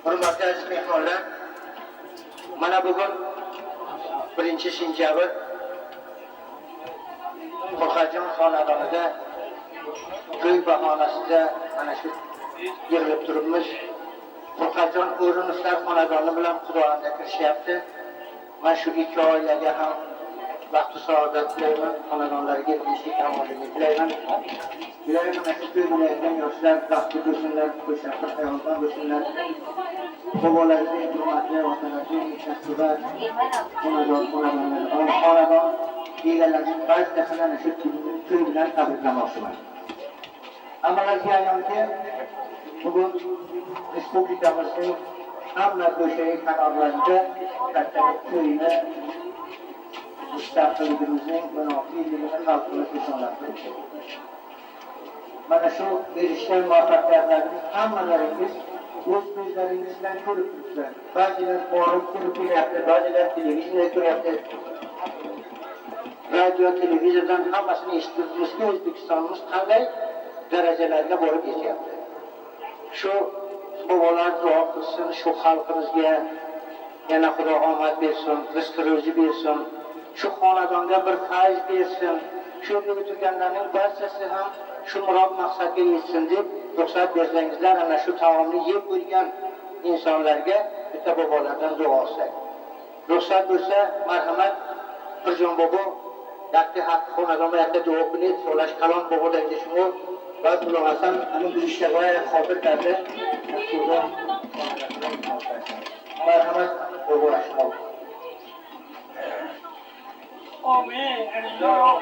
Hurmatli aziz mehmonlar, mana bugun 1-sentyabr Qo'rqajon xonadonida to'y bahonasida mana shu yig'ilib turibmiz. Qo'rqajon O'runovlar xonadoni bilan Xudoanda kirishyapti. Mana shu ikki oilaga ham baxtu saodat tilayman, xonadonlariga tinchlik kamolini tilayman. Ularga mana shu to'y bilayotgan yoshlar baxtli bo'lsinlar, qo'shaqi hayotdan bo'lsinlar. Bobolarga hurmatli otalarga mehnat xonadon egalarining barchasini ana shu to'y bilan tabriklamoqchiman. Hammalarga ayonki, bugun respublikamizning hamma ko'chayi kanallarida katta to'yni mustaqilligimizning 16 yilligini xalqimiz nishonlashmoqda. Mana shu erishgan muvaffaqiyatlarning hammalaringiz o'z ko'zlaringiz bilan ko'rib turibsizlar. Ba'zilar borib ko'rib kelyapti, ba'zilar televizorda ko'ryapti. Radio, televizordan hammasini eshitibmizki, O'zbekistonimiz qanday darajalarga borib yetyapti. Shu bobolar duo qilsin, shu xalqimizga yana Xudo omad bersin, rizq ro'zi bersin, shu xonadonga bir fayz bersin, shu yerga turganlarning barchasi ham shu murod maqsadga yetsin deb ruxsat bersangizlar, ana shu taomni yeb qo'ygan insonlarga bitta bobolardan duo olsak. Ruxsat bo'lsa, marhamat, Pirjon bobo yakka haq xonadonga yakka duo qilib, so'lash kalom bobodan shunu va bularsan ana bu ishga qo'yib xotir tarda. Marhamat, bobo ashmoq. آمین الله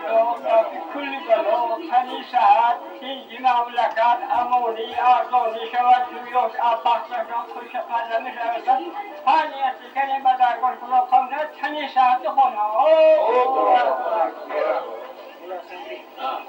في كل بلاد تنی شهر تیجی مملکت اموری آزادی شود جویوش آباختشان خوش قدر میشود فعالیتی کنی به درگاه خدا کنه تنی شهر خونه من سیم کنم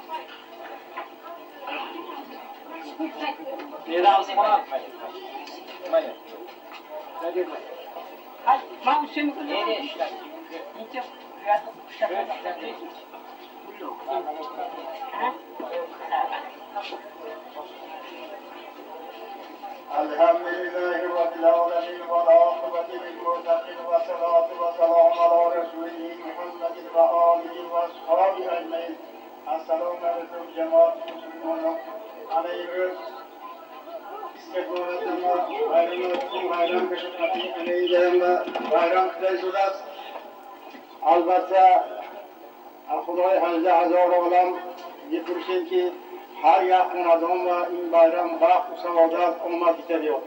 الحمد لله رب العالمين والعاقبة للمتقين والصلاة والسلام على رسوله محمد وآله وأصحابه أجمعين. السلام عليكم جماعة المسلمين. عليكم استقامتما bayramlarımızın bayram kışkırtı aleyhilerinde bayram kılaysular. Albatta Xudoy Hazda Hazor olam yetursin ki her yakınadon ve in bayram bak savadat omad gidiyor.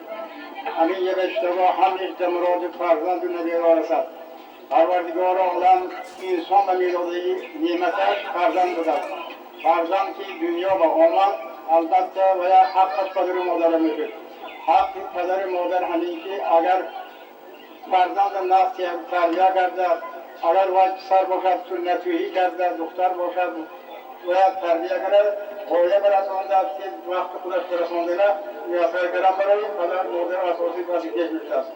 Amin yebeşteva ham işte murad farzand dünyaya varasat. Parvardigar olam inson ve miladi nimetler farzandıdır. Farzand ki dünya ve omad albatta veya hakikat kaderi modere mevcut. Hakikat kaderi moder hani ki agar farzand nasıl terbiye eder اگر وقت سر باشد سنتویی کرده دختر باشد و تربیه کنه قوله برسانده که وقت خودش برسانده نه نیاسر گرم برای قدر مورد اساسی وظیفه میشه است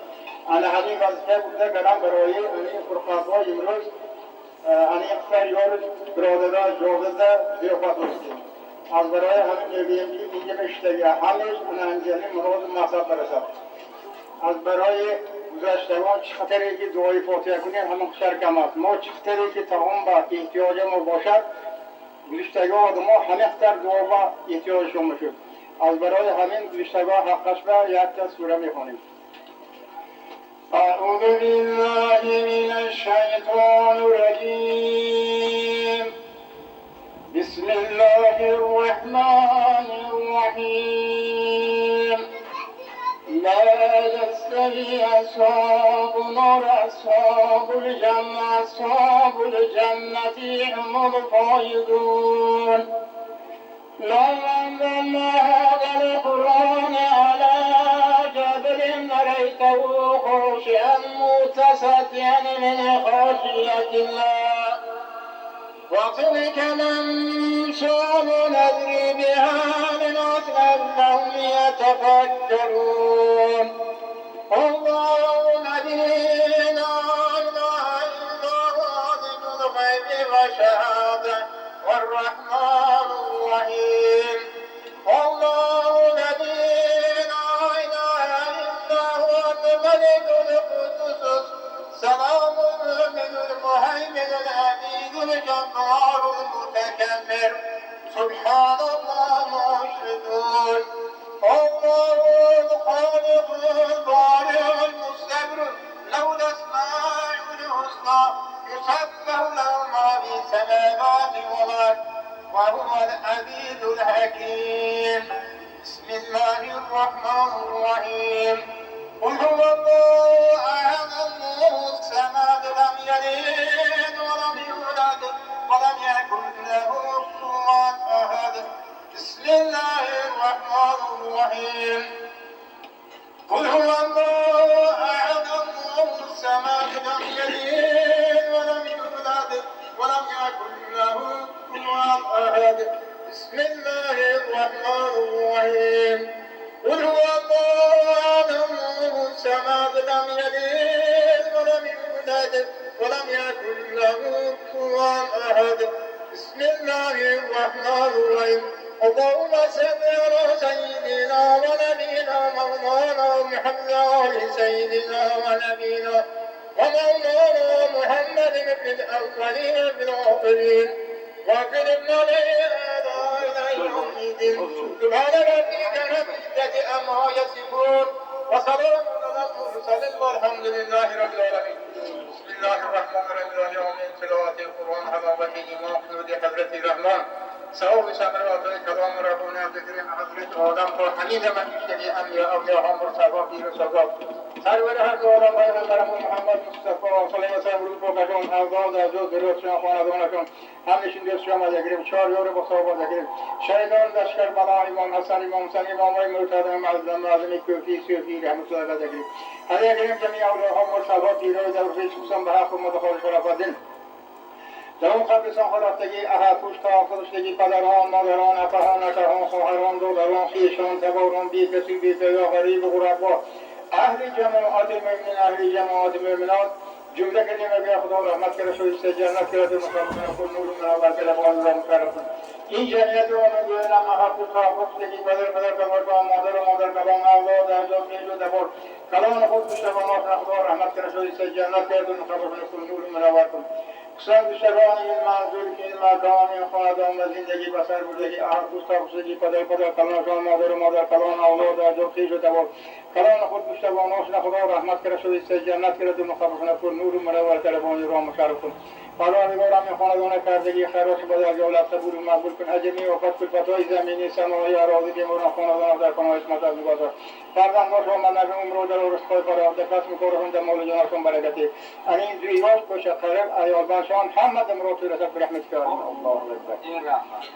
انا همین وظیفه بوده گرم برای این فرقات‌ها امروز این اکثر یار برادرها جاوزده زیافت می‌کنیم از برای همین می‌بینیم که اینجا میشتگی همش انا انجامی مراد مقصد برسد از برای گذشتگان چقدری که دعای فاتحه کنیم همون خشر کم است ما چقدری که تمام با احتیاج ما باشد گذشتگان آدم ها همه خطر دعا با احتیاجشون میشد از برای همین گذشتگان حقش به یک تا سوره میخوانیم اعوذ بالله من الشیطان الرجیم بسم الله الرحمن الرحیم لا يستوي أصحاب النار أصحاب الجنة هم الفائزون لو أنزلنا هذا القرآن على جبل لرأيته خاشعا متصدعا من خشية الله وتلك الأمثال نضربها للناس لعلهم يتفكرون الله الذي لا إله إلا هو عالم الغيب شهادة والرحمن الرحيم الله الذي لا إله إلا هو الملك القدوس سلام المؤمن المهيمن العزيز الجبار المتكبر سبحان الله ما يشركون الله الخالق البارئ المستبر له الأسماء الحسنى يسبح له ما في السماوات والأرض وهو العزيز الحكيم بسم الله الرحمن الرحيم قل هو الله أحد الله الصمد لم يلد ولم يولد ولم يكن له كفوا أحد بسم الله الرحمن الرحيم قل هو الله أحد الله الصمد لم يلد ولم يولد ولم يكن له كفوا أحد بسم الله الرحمن الرحيم قل هو الله الله الصمد لم يلد ولم يولد ولم يكن له كفوا أحد بسم الله الرحمن الرحيم اللهم صل على سيدنا ونبينا مولانا محمد وعلى سيدنا ونبينا ومولانا محمد في الأولين في الآخرين وفي الملائكة إلى يوم الدين سبحان ربك رب العزة عما يصفون وسلام على المرسلين والحمد لله رب العالمين بسم الله الرحمن الرحيم اليوم من تلاوة القرآن حلاوة إمام حضرة حضرة الرحمن سأول سمرات كلام ربنا ذكرين حضرة آدم حميد من يشتري أنبياء أولياء مرتبط في رسالات سرور هر دوران پیغمبر محمد مصطفی صلی الله علیه و سلم رو بکن آزاد از درود شما خاندانتون همشون دست شما بگیریم 4 یار با صحبت بگیریم شهیدان لشکر بلا امام حسن امام حسین امام مرتضی معظم معظم کوفی صوفی رحمت الله علیه بگیریم هر یکیم جميع اولیا مرتبط دیرای در پیش خصوصا به حق مدخل شرافت در اون قبرستان خلافتگی احد پوشتا فرشتگی پدران مادران اپهان نکرهان خواهران دولران خویشان تباران بی کسی بی یا غریب غربا اهل جماعت المؤمنین اهل جماعت المؤمنات جمله کلمه بیا خدا رحمت کرده شو است جنت کرده مقام خود نور منور کرده با الله مکرم این جنت رو من گویدم احد پوشتا فرشتگی پدر کبار مادر کبار اولاد اجاد نیج و دبار کلان خود پشتوانات خدا رحمت کرده شو است جنت کرده مقام خود نور منور کرده قسم بشگان این منظور که این مردان این خاندان و زندگی بسر بردگی احد پوشتا پدر کلان مادر کلان اولاد اجاد خیش و دبار کلان خود پشتوانات خدا رحمت کرده شو است جنت کرده مقام خود نور منور کرده با الله مکرم پروردگارم این خاندان کردگی خیرات بده از اولاد صبور و مقبول کن اجمی و فت فتای زمینی سماوی اراضی بیموران خاندان در کنار اسمت از بازار فرزندان شما من نبی عمر در رزق فرآورده قسم کارشون در مال جانشون برکتی این زیباش باشه قرب ایال باشان محمد امروز رسد برحمت کرد الله اکبر